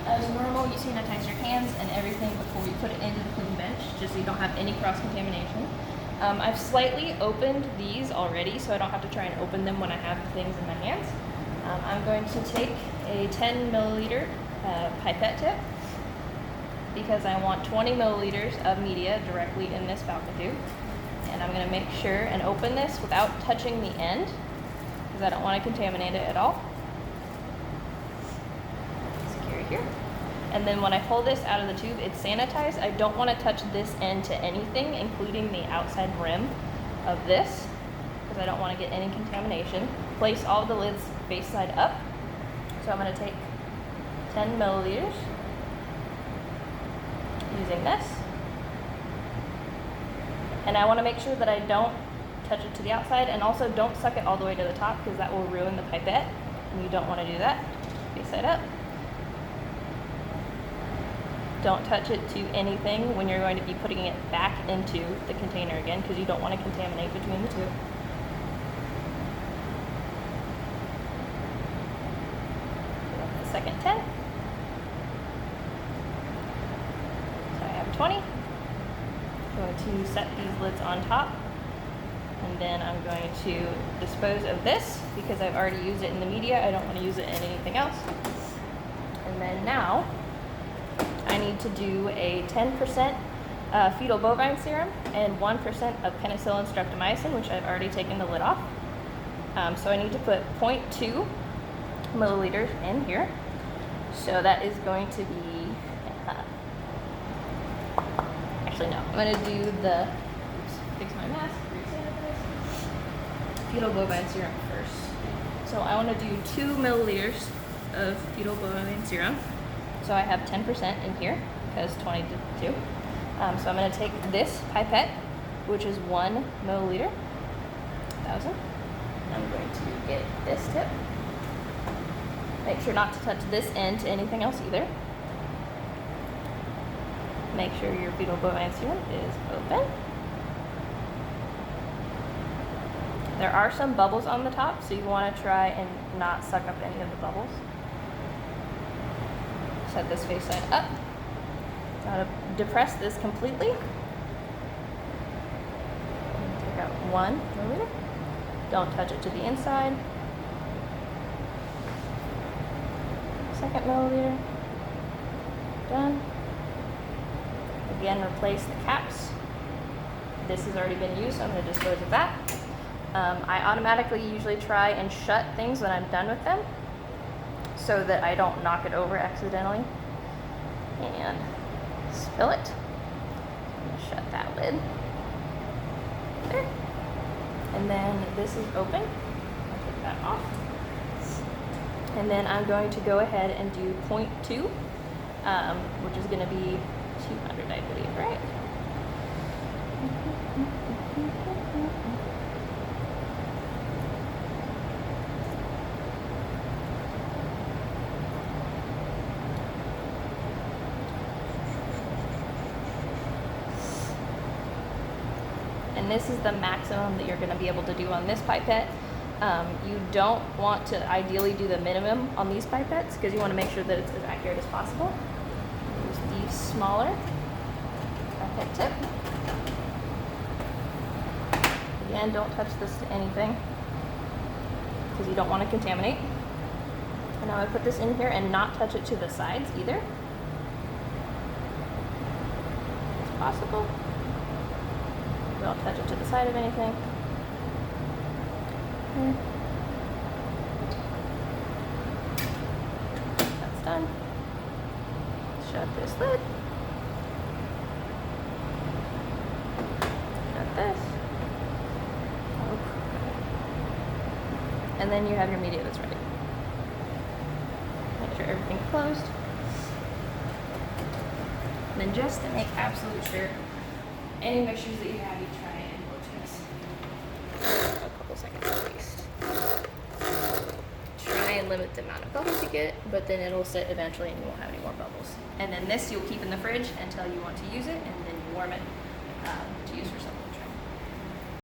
As normal, you sanitize your hands and everything before you put it into the clean bench, just so you don't have any cross-contamination. I've slightly opened these already, so I don't have to try and open them when I have the things in my hands. I'm going to take a 10 milliliter pipette tip, because I want 20 milliliters of media directly in this Falcon tube. And I'm going to make sure and open this without touching the end, because I don't want to contaminate it at all. Secure it here. And then when I pull this out of the tube, it's sanitized. I don't want to touch this end to anything, including the outside rim of this, because I don't want to get any contamination. Place all the lids face side up. So I'm going to take 10 milliliters using this. And I want to make sure that I don't touch it to the outside, and also don't suck it all the way to the top, because that will ruin the pipette, and you don't want to do that. Face side up. Don't touch it to anything when you're going to be putting it back into the container again, because you don't want to contaminate between the two. The second 10. So I have 20. I'm going to set these lids on top, and then I'm going to dispose of this because I've already used it in the media. I don't want to use it in anything else. And then now I need to do a 10% fetal bovine serum and 1% of penicillin streptomycin, which I've already taken the lid off. So I need to put 0.2 milliliters in here. So that is going to be, actually no, I'm going to do the, oops, fix my mask, fetal bovine serum first. So I want to do 2 milliliters of fetal bovine serum. So I have 10% in here, because 20 to 2. So I'm going to take this pipette, which is 1 milliliter, 1,000. I'm going to get this tip. Make sure not to touch this end to anything else either. Make sure your fetal bovine serum is open. There are some bubbles on the top, so you want to try and not suck up any of the bubbles. Set this face side up. Now to depress this completely, take out 1 milliliter. Don't touch it to the inside. Second milliliter. Done. Again, replace the caps. This has already been used, so I'm going to dispose of that. I automatically usually try and shut things when I'm done with them, so that I don't knock it over accidentally and spill it. I'm going to shut that lid there. And then this is open. I'll take that off. And then I'm going to go ahead and do 0.2, which is going to be 200, I believe, right? And this is the maximum that you're going to be able to do on this pipette. You don't want to ideally do the minimum on these pipettes, because you want to make sure that it's as accurate as possible. Use the smaller pipette tip. Again, don't touch this to anything, because you don't want to contaminate. And now I put this in here and not touch it to the sides either, as possible. Don't touch it to the side of anything. That's done. Shut this lid. Shut this. And then you have your media that's ready. Make sure everything's closed. And then just to make absolute sure, any mixtures that you have, you try and a couple seconds at least. Try and limit the amount of bubbles you get, but then it'll sit eventually and you won't have any more bubbles. And then this you'll keep in the fridge until you want to use it, and then you warm it to use for something.